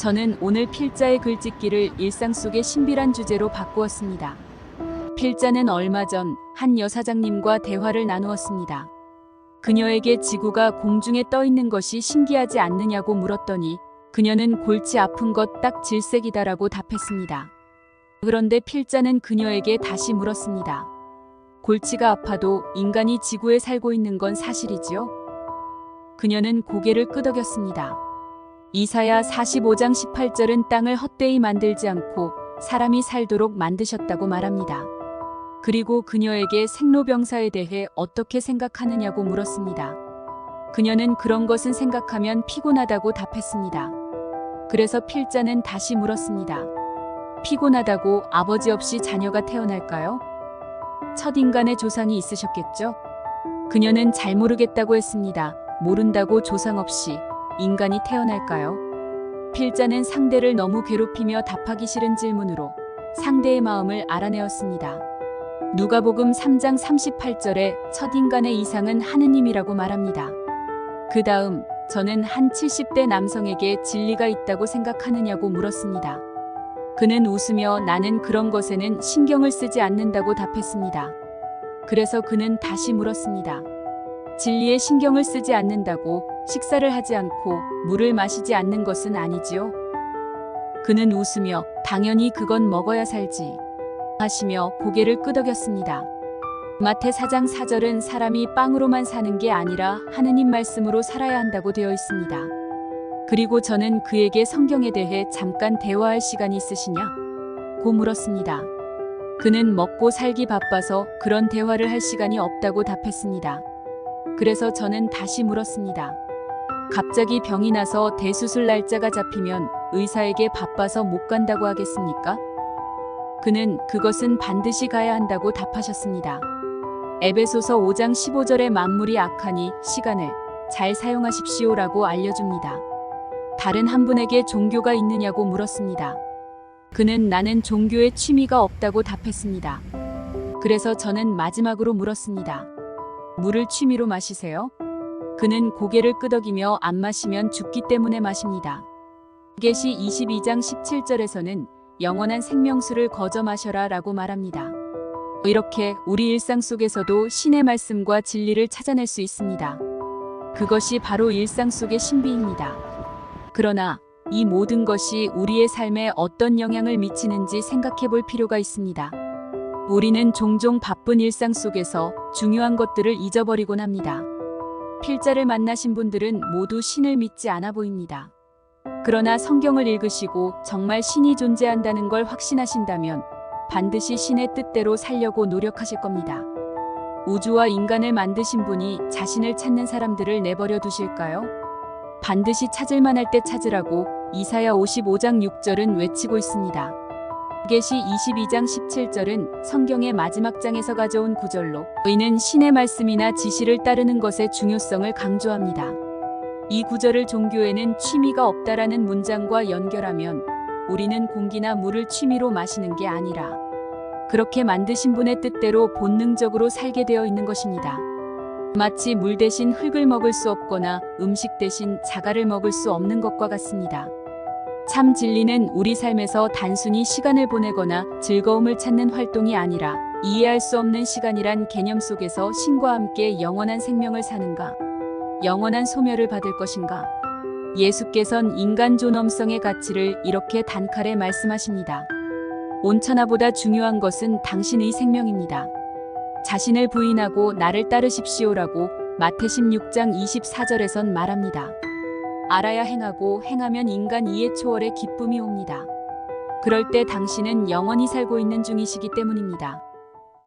저는 오늘 필자의 글짓기를 일상 속의 신비란 주제로 바꾸었습니다. 필자는 얼마 전 한 여사장님과 대화를 나누었습니다. 그녀에게 지구가 공중에 떠 있는 것이 신기하지 않느냐고 물었더니 그녀는 골치 아픈 것 딱 질색이다라고 답했습니다. 그런데 필자는 그녀에게 다시 물었습니다. 골치가 아파도 인간이 지구에 살고 있는 건 사실이지요? 그녀는 고개를 끄덕였습니다. 이사야 45장 18절은 땅을 헛되이 만들지 않고 사람이 살도록 만드셨다고 말합니다. 그리고 그녀에게 생로병사에 대해 어떻게 생각하느냐고 물었습니다. 그녀는 그런 것은 생각하면 피곤하다고 답했습니다. 그래서 필자는 다시 물었습니다. 피곤하다고 아버지 없이 자녀가 태어날까요? 첫 인간의 조상이 있으셨겠죠? 그녀는 잘 모르겠다고 했습니다. 모른다고 조상 없이 인간이 태어날까요? 필자는 상대를 너무 괴롭히며 답하기 싫은 질문으로 상대의 마음을 알아내었습니다. 누가복음 3장 38절에 첫 인간의 이상은 하느님이라고 말합니다. 그 다음 저는 한 70대 남성에게 진리가 있다고 생각하느냐고 물었습니다. 그는 웃으며 나는 그런 것에는 신경을 쓰지 않는다고 답했습니다. 그래서 그는 다시 물었습니다. 진리에 신경을 쓰지 않는다고 식사를 하지 않고 물을 마시지 않는 것은 아니지요? 그는 웃으며 당연히 그건 먹어야 살지 하시며 고개를 끄덕였습니다. 마태 4장 4절은 사람이 빵으로만 사는 게 아니라 하느님 말씀으로 살아야 한다고 되어 있습니다. 그리고 저는 그에게 성경에 대해 잠깐 대화할 시간이 있으시냐? 고 물었습니다. 그는 먹고 살기 바빠서 그런 대화를 할 시간이 없다고 답했습니다. 그래서 저는 다시 물었습니다. 갑자기 병이 나서 대수술 날짜가 잡히면 의사에게 바빠서 못 간다고 하겠습니까? 그는 그것은 반드시 가야 한다고 답하셨습니다. 에베소서 5장 15절에 만물이 악하니 시간을 잘 사용하십시오라고 알려줍니다. 다른 한 분에게 종교가 있느냐고 물었습니다. 그는 나는 종교에 취미가 없다고 답했습니다. 그래서 저는 마지막으로 물었습니다. 물을 취미로 마시세요? 그는 고개를 끄덕이며 안 마시면 죽기 때문에 마십니다. 계시 22장 17절에서는 영원한 생명수를 거저 마셔라 라고 말합니다. 이렇게 우리 일상 속에서도 신의 말씀과 진리를 찾아낼 수 있습니다. 그것이 바로 일상 속의 신비입니다. 그러나 이 모든 것이 우리의 삶에 어떤 영향을 미치는지 생각해 볼 필요가 있습니다. 우리는 종종 바쁜 일상 속에서 중요한 것들을 잊어버리곤 합니다. 필자를 만나신 분들은 모두 신을 믿지 않아 보입니다. 그러나 성경을 읽으시고 정말 신이 존재한다는 걸 확신하신다면 반드시 신의 뜻대로 살려고 노력하실 겁니다. 우주와 인간을 만드신 분이 자신을 찾는 사람들을 내버려 두실까요? 반드시 찾을 만할 때 찾으라고 이사야 55장 6절은 외치고 있습니다. 계시 22장 17절은 성경의 마지막 장에서 가져온 구절로 의는 신의 말씀이나 지시를 따르는 것의 중요성을 강조합니다. 이 구절을 종교에는 취미가 없다라는 문장과 연결하면 우리는 공기나 물을 취미로 마시는 게 아니라 그렇게 만드신 분의 뜻대로 본능적으로 살게 되어 있는 것입니다. 마치 물 대신 흙을 먹을 수 없거나 음식 대신 자갈을 먹을 수 없는 것과 같습니다. 참 진리는 우리 삶에서 단순히 시간을 보내거나 즐거움을 찾는 활동이 아니라 이해할 수 없는 시간이란 개념 속에서 신과 함께 영원한 생명을 사는가? 영원한 소멸을 받을 것인가? 예수께선 인간 존엄성의 가치를 이렇게 단칼에 말씀하십니다. 온천하보다 중요한 것은 당신의 생명입니다. 자신을 부인하고 나를 따르십시오라고 마태 16장 24절에선 말합니다. 알아야 행하고 행하면 인간 이해 초월의 기쁨이 옵니다. 그럴 때 당신은 영원히 살고 있는 중이시기 때문입니다.